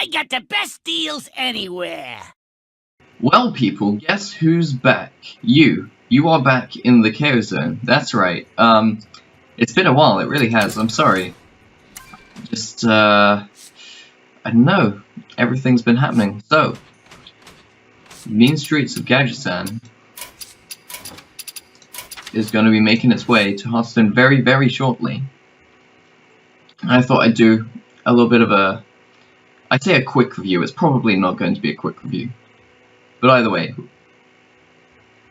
I got the best deals anywhere. Well, people, guess who's back? You. You are back in the Chaos Zone. That's right. It's been a while. It really has. I'm sorry. Just, I don't know. Everything's been happening. So, Mean Streets of Gadgetzan is going to be making its way to Hearthstone very, very shortly. I thought I'd do a little bit of I'd say a quick review. It's probably not going to be a quick review. But either way,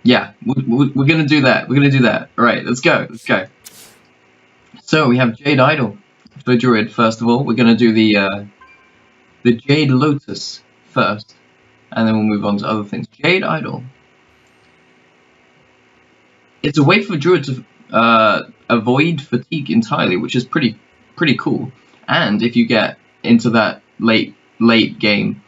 yeah, we're going to do that. We're going to do that. Alright, let's go. Let's go. So, we have Jade Idol for Druid, first of all. We're going to do the Jade Lotus first. And then we'll move on to other things. Jade Idol. It's a way for Druid to avoid fatigue entirely, which is pretty cool. And if you get into that late game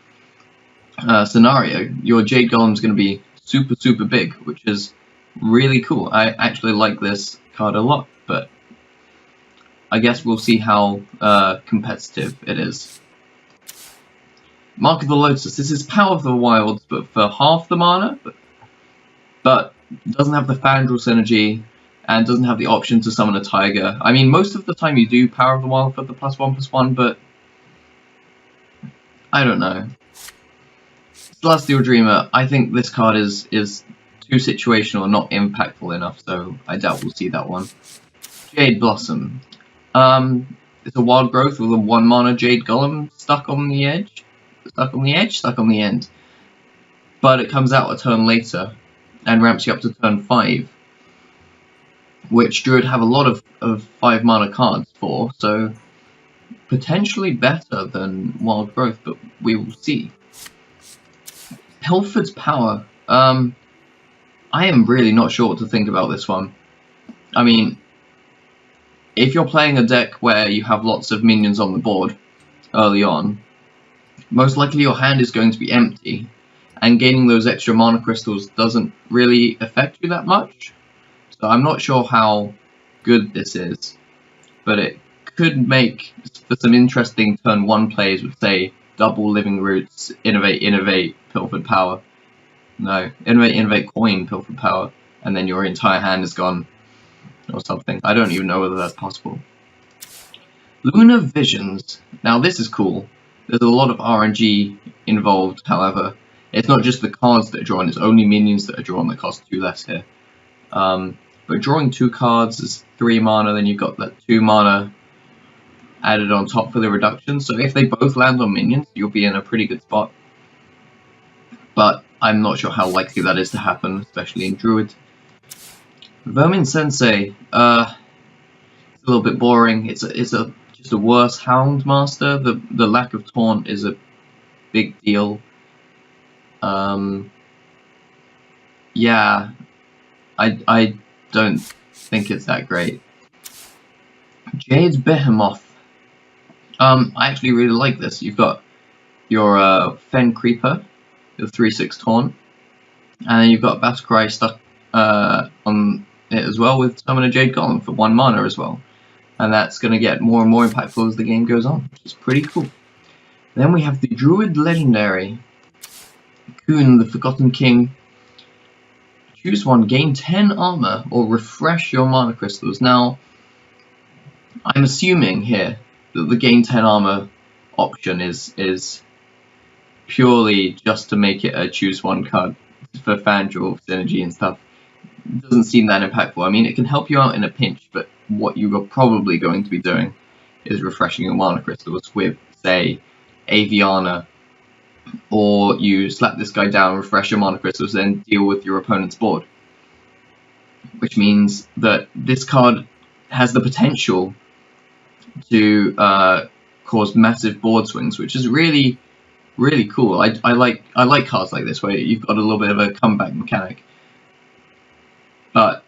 scenario, your Jade Golem's going to be super big, which is really cool. I actually like this card a lot, but I guess we'll see how competitive it is. Mark of the Lotus. This is Power of the Wilds, but for half the mana, but doesn't have the Fandral synergy, and doesn't have the option to summon a Tiger. I mean, most of the time you do Power of the Wild for the +1/+1, but I don't know. Celestial Dreamer, I think this card is too situational, not impactful enough, so I doubt we'll see that one. Jade Blossom. It's a wild growth with a 1 mana Jade Golem stuck on the edge. Stuck on the end. But it comes out a turn later and ramps you up to turn 5. Which Druid have a lot of 5 mana cards for, so potentially better than Wild Growth, but we will see. Pilfered's Power. I am really not sure what to think about this one. I mean, if you're playing a deck where you have lots of minions on the board early on, most likely your hand is going to be empty, and gaining those extra mana crystals doesn't really affect you that much. So I'm not sure how good this is, but it could make for some interesting turn 1 plays with, say, double Living Roots, Innovate, Pilfered Power. No, Innovate, Coin, Pilfered Power, and then your entire hand is gone, or something. I don't even know whether that's possible. Lunar Visions. Now this is cool. There's a lot of RNG involved, however. It's not just the cards that are drawn, it's only minions that are drawn that cost 2 less here. But drawing 2 cards is 3 mana, then you've got that 2 mana added on top for the reduction. So if they both land on minions, you'll be in a pretty good spot. But I'm not sure how likely that is to happen, especially in Druid. Vermin Sensei. It's a little bit boring. It's just a worse Houndmaster. The lack of taunt is a big deal. Yeah, I don't think it's that great. Jade's Behemoth. I actually really like this. You've got your Fen Creeper, the 3/6 taunt, and then you've got Battlecry stuck on it as well with Summon a Jade Golem for 1 mana as well. And that's going to get more and more impactful as the game goes on, which is pretty cool. Then we have the Druid Legendary. Kuhn, the Forgotten King. Choose one, gain 10 armor, or refresh your mana crystals. Now, I'm assuming here that the gain 10 armor option is purely just to make it a choose one card for Fandral synergy and stuff. It doesn't seem that impactful. I mean, it can help you out in a pinch, but what you are probably going to be doing is refreshing your mana crystals with, say, Aviana, or you slap this guy down, refresh your mana crystals, then deal with your opponent's board. Which means that this card has the potential to cause massive board swings, which is really cool. I like cards like this where you've got a little bit of a comeback mechanic. But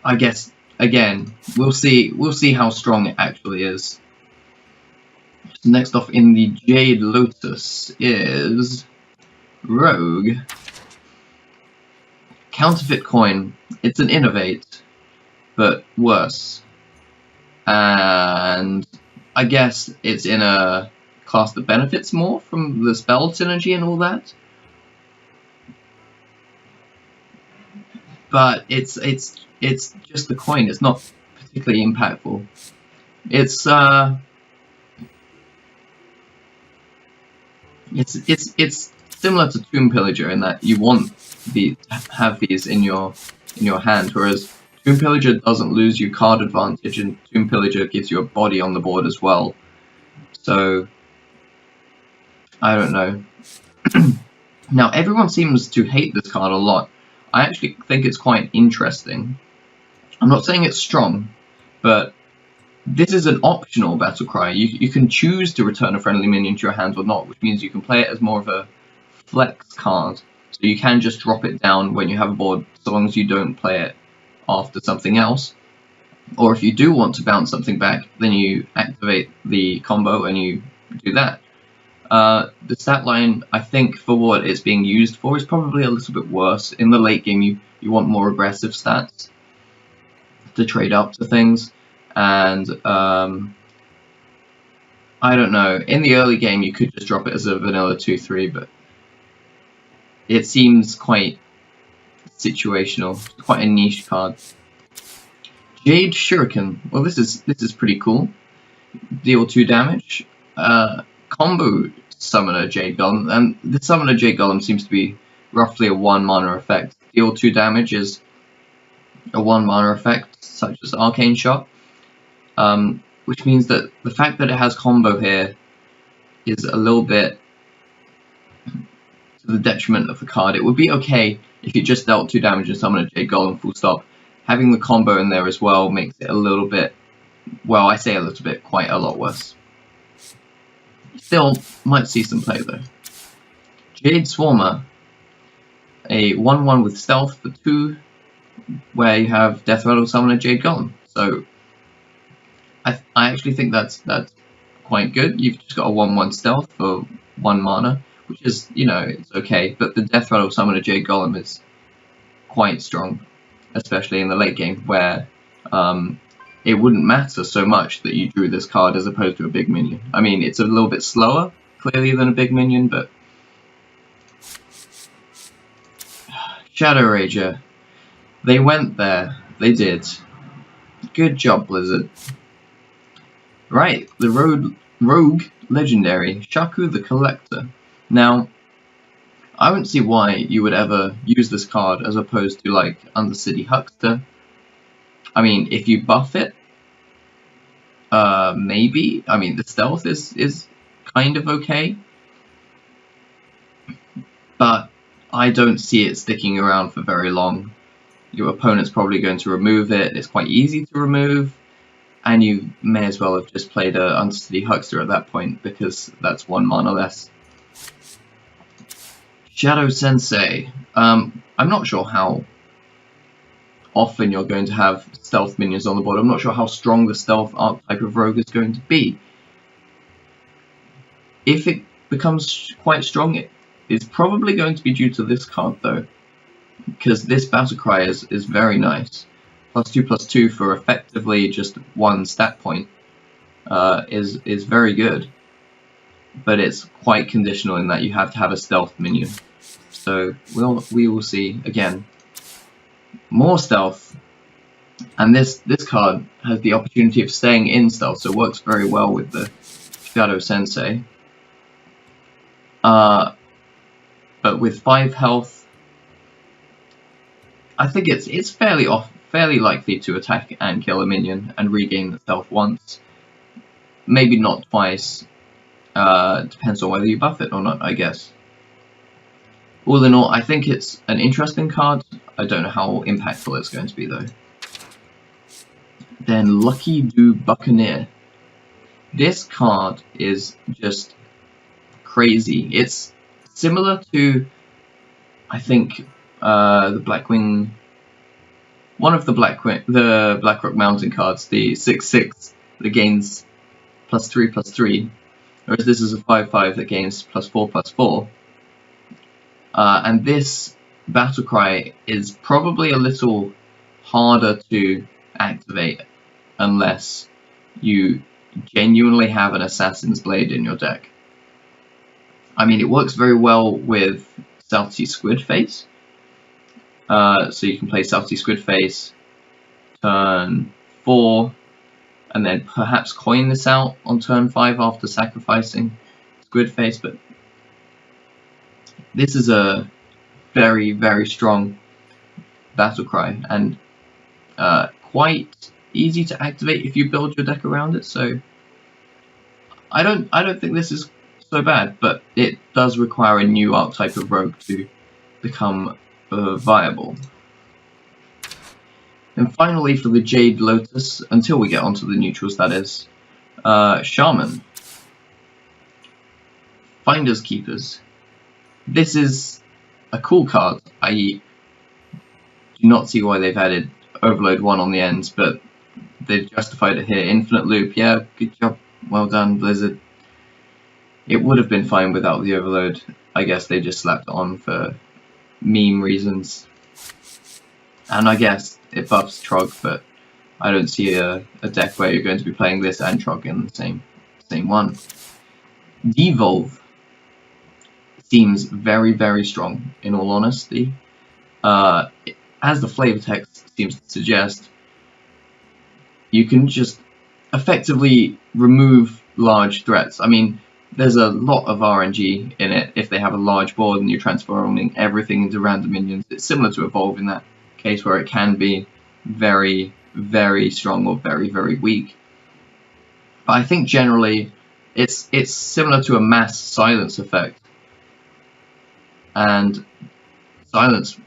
I guess again, we'll see how strong it actually is. Next off in the Jade Lotus is Rogue. Counterfeit Coin. It's an Innovate, but worse. And I guess it's in a class that benefits more from the spell synergy and all that. But it's just the coin. It's not particularly impactful. It's similar to Tomb Pillager in that you want to have these in your hand, whereas Tomb Pillager doesn't lose you card advantage, and Tomb Pillager gives you a body on the board as well. So I don't know. Now everyone seems to hate this card a lot. I actually think it's quite interesting. I'm not saying it's strong, but this is an optional battle cry. You can choose to return a friendly minion to your hand or not, which means you can play it as more of a flex card. So you can just drop it down when you have a board, so long as you don't play it after something else. Or if you do want to bounce something back, then you activate the combo and you do that. The stat line, I think, for what it's being used for, is probably a little bit worse. In the late game, you want more aggressive stats to trade up to things. And I don't know, in the early game you could just drop it as a vanilla 2-3, but it seems quite situational, quite a niche card. Jade Shuriken, well this is pretty cool. Deal 2 damage. Combo Summoner Jade Golem, and the Summoner Jade Golem seems to be roughly a 1 mana effect. Deal 2 damage is a 1 mana effect, such as Arcane Shot. Which means that the fact that it has combo here is a little bit to the detriment of the card. It would be okay if you just dealt 2 damage and summoned a Jade Golem full stop. Having the combo in there as well makes it a little bit, well, I say a little bit, quite a lot worse. Still, might see some play though. Jade Swarmer, a 1/1 with stealth for 2, where you have Death Rattle summon a Jade Golem. So I actually think that's quite good. You've just got a 1/1 stealth for 1 mana, which is, you know, it's okay. But the Death Rattle summon a Jade Golem is quite strong, especially in the late game, where it wouldn't matter so much that you drew this card as opposed to a big minion. I mean, it's a little bit slower, clearly, than a big minion, but Shadow Rager, they went there. They did. Good job, Blizzard. Right, the Rogue Legendary, Shaku the Collector. Now, I wouldn't see why you would ever use this card as opposed to, like, Undercity Huckster. I mean, if you buff it, maybe. I mean, the stealth is kind of okay. But I don't see it sticking around for very long. Your opponent's probably going to remove it. It's quite easy to remove. And you may as well have just played a Undercity Huckster at that point, because that's 1 mana less. Shadow Sensei. I'm not sure how often you're going to have stealth minions on the board. I'm not sure how strong the stealth archetype of rogue is going to be. If it becomes quite strong, it's probably going to be due to this card though, because this battle cry is very nice. +2/+2 for effectively just 1 stat point is very good, but it's quite conditional in that you have to have a stealth minion. So we will see again more stealth, and this card has the opportunity of staying in stealth, so it works very well with the Shadow Sensei. But with 5 health, I think it's fairly likely to attack and kill a minion and regain the stealth once. Maybe not twice. Depends on whether you buff it or not, I guess. All in all, I think it's an interesting card. I don't know how impactful it's going to be though. Then Lucky Do Buccaneer. This card is just crazy. It's similar to, I think, the Blackwing. One of the Blackrock Mountain cards, the 6/6 that gains +3/+3, whereas this is a 5/5 that gains +4/+4. And this battle cry is probably a little harder to activate unless you genuinely have an Assassin's Blade in your deck. I mean, it works very well with South Sea Squid Face. So you can play South Sea Squid Face turn 4, and then perhaps coin this out on turn 5 after sacrificing Squid Face. But this is a very, very strong battle cry, and quite easy to activate if you build your deck around it. So I don't think this is so bad, but it does require a new archetype of rogue to become viable. And finally, for the Jade Lotus, until we get onto the neutrals, that is, Shaman. Finders Keepers. This is a cool card. I do not see why they've added Overload 1 on the ends, but they've justified it here. Infinite Loop, yeah, good job, well done, Blizzard. It would have been fine without the Overload. I guess they just slapped it on for meme reasons. And I guess it buffs Trog, but I don't see a deck where you're going to be playing this and Trog in the same one. Devolve seems very, very strong, in all honesty. As the flavor text seems to suggest, you can just effectively remove large threats. I mean, there's a lot of RNG in it if they have a large board and you're transforming everything into random minions. It's similar to Evolve in that case, where it can be very, very strong or very, very weak. But I think generally it's similar to a mass silence effect. And silence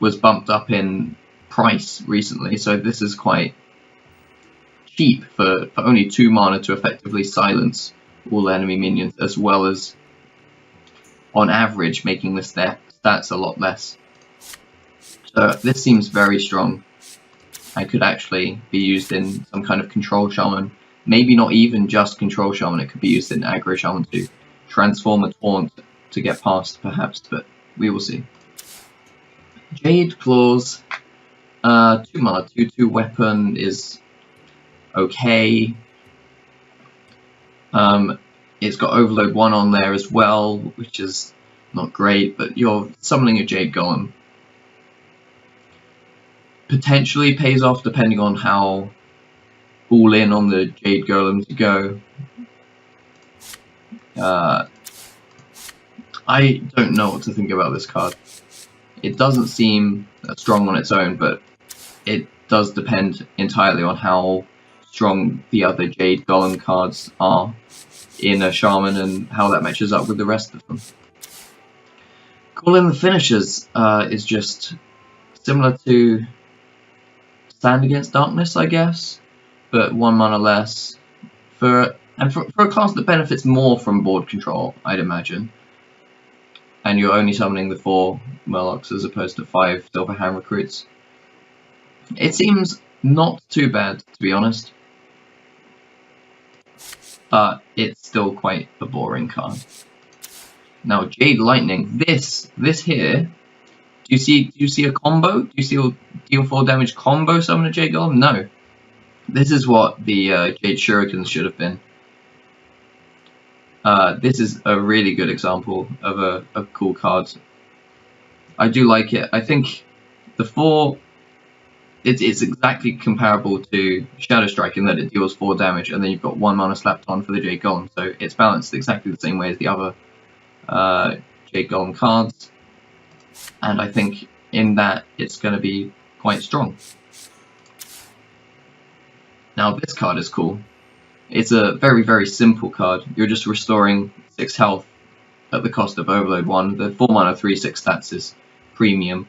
was bumped up in price recently, so this is quite cheap for only 2 mana to effectively silence all enemy minions, as well as on average making the stats a lot less. So this seems very strong and could actually be used in some kind of control shaman. Maybe not even just control shaman, it could be used in aggro shaman to transform a taunt to get past perhaps, but we will see. Jade Claws, 2 mana, 2/2 weapon is okay. It's got Overload 1 on there as well, which is not great, but you're summoning a Jade Golem. Potentially pays off depending on how all in on the Jade Golem to go. I don't know what to think about this card. It doesn't seem strong on its own, but it does depend entirely on how strong the other Jade Golem cards are in a Shaman and how that matches up with the rest of them. Call in the Finishers is just similar to Stand Against Darkness, I guess, but 1 mana less. For a class that benefits more from board control, I'd imagine. And you're only summoning the 4 Murlocs as opposed to 5 Silverhand Recruits. It seems not too bad, to be honest. But it's still quite a boring card. Now, Jade Lightning. This here. Do you see a combo? Do you see a deal 4 damage combo summon a Jade Golem? No. This is what the Jade Shurikens should have been. This is a really good example of a cool card. I do like it. I think the 4, it's exactly comparable to Shadow Strike in that it deals 4 damage, and then you've got 1 mana slapped on for the Jade Golem. So it's balanced exactly the same way as the other Jade Golem cards. And I think in that it's going to be quite strong. Now this card is cool. It's a very, very simple card. You're just restoring 6 health at the cost of Overload 1. The 4 mana 3/6 stats is premium.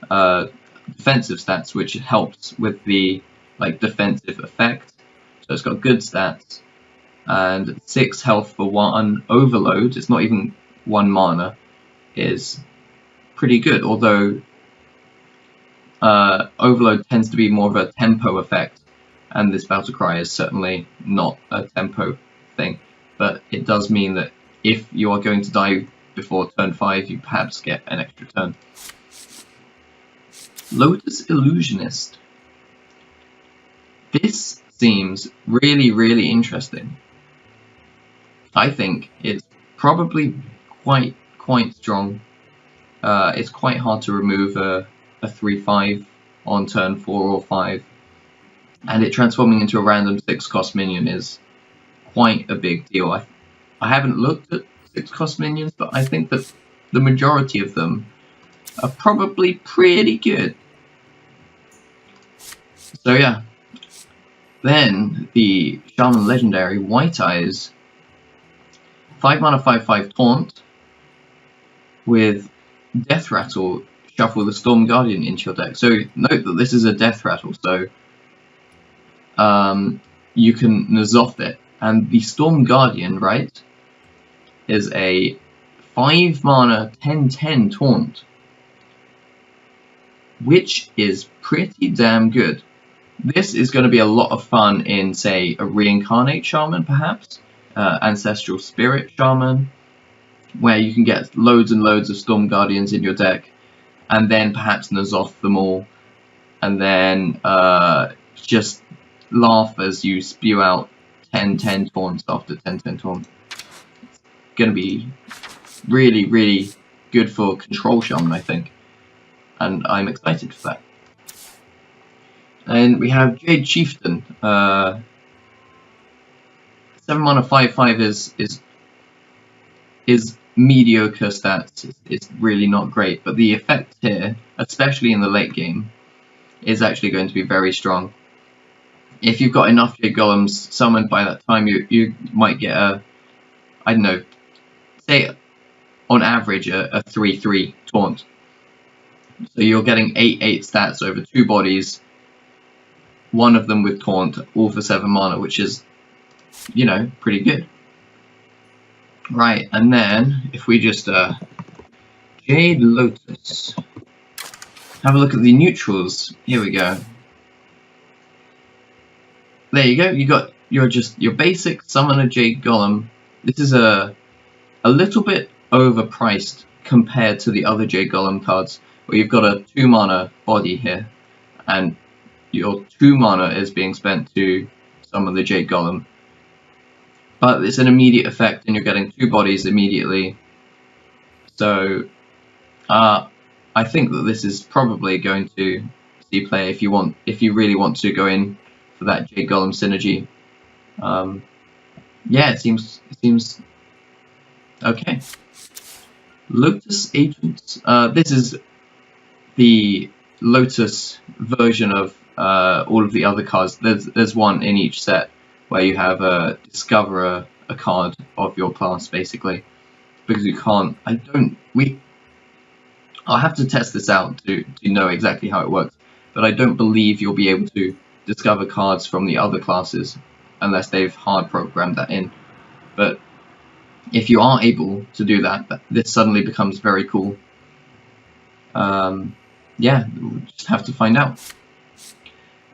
Defensive stats, which helps with the defensive effect. So it's got good stats. And 6 health for 1 Overload, it's not even 1 mana, is pretty good. Although Overload tends to be more of a tempo effect. And this battle cry is certainly not a tempo thing, but it does mean that if you are going to die before turn 5, you perhaps get an extra turn. Lotus Illusionist. This seems really, really interesting. I think it's probably quite strong. It's quite hard to remove a 3/5 on turn 4 or 5, and it transforming into a random 6-cost minion is quite a big deal. I haven't looked at 6-cost minions, but I think that the majority of them are probably pretty good. So yeah. Then the Shaman Legendary White Eyes, 5 mana 5/5 taunt with Death Rattle. Shuffle the Storm Guardian into your deck. So note that this is a Death Rattle, so you can N'Zoth it. And the Storm Guardian, right, is a 5 mana 10/10 taunt, which is pretty damn good. This is going to be a lot of fun in, say, a Reincarnate Shaman, perhaps, Ancestral Spirit Shaman, where you can get loads and loads of Storm Guardians in your deck, and then perhaps N'Zoth them all, and then just laugh as you spew out 10/10 taunts after 10/10 taunt. It's going to be really, really good for Control Shaman, I think, and I'm excited for that. And we have Jade Chieftain. 7 mana 5/5 is mediocre stats. It's really not great, but the effect here, especially in the late game, is actually going to be very strong. If you've got enough Jade Golems summoned by that time, you might get a, I don't know, say on average a 3/3 taunt. So you're getting 8/8 stats over 2 bodies, one of them with taunt, all for 7 mana, which is, you know, pretty good. Right, and then if we just Jade Lotus, have a look at the neutrals. Here we go. There you go. You got your basic summoner Jade Golem. This is a little bit overpriced compared to the other Jade Golem cards, where you've got a 2 mana body here, and your 2 mana is being spent to summon the Jade Golem. But it's an immediate effect, and you're getting 2 bodies immediately. So I think that this is probably going to see play if you really want to go in for that Jade Golem synergy. Yeah, it seems okay. Lotus Agents. This is the Lotus version of all of the other cards. There's one in each set where you have discover a card of your class, basically, because you can't. I'll have to test this out to know exactly how it works, but I don't believe you'll be able to discover cards from the other classes unless they've hard programmed that in. But if you are able to do that, this suddenly becomes very cool. Yeah, we'll just have to find out.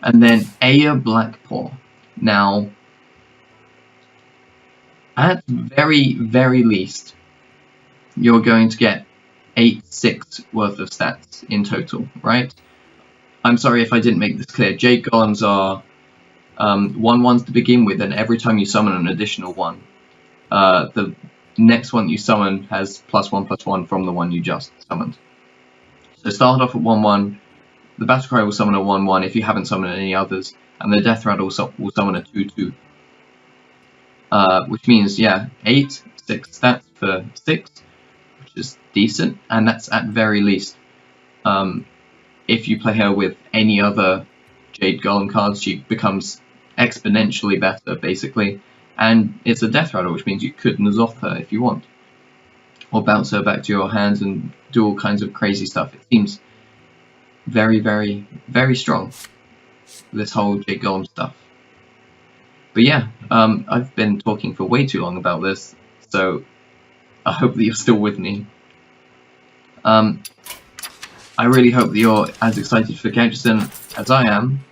And then Aya Blackpaw. Now, at very, very least, you're going to get 8/6 worth of stats in total, right? I'm sorry if I didn't make this clear. Jade Golems are 1/1s to begin with, and every time you summon an additional one, the next one you summon has +1/+1 from the one you just summoned. So start off at 1/1, the Battlecry will summon a 1/1 if you haven't summoned any others, and the Death Rattle will summon a 2/2. Which means, yeah, 8/6 stats for 6, which is decent, and that's at very least. If you play her with any other Jade Golem cards, she becomes exponentially better, basically. And it's a Death Rattle, which means you could N'Zoth her if you want, or bounce her back to your hands and do all kinds of crazy stuff. It seems very, very, very strong, this whole Jade Golem stuff. But yeah, I've been talking for way too long about this, so I hope that you're still with me. I really hope that you're as excited for Gadgetzan as I am,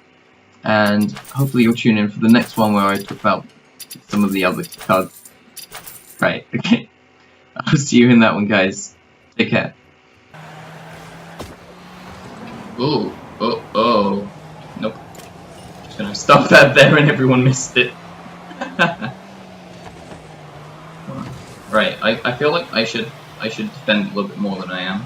and hopefully you'll tune in for the next one where I talk about some of the other cards. Right, okay. I'll see you in that one, guys. Take care. Oh. Nope. Just gonna stop that there and everyone missed it. Right, I feel like I should defend a little bit more than I am.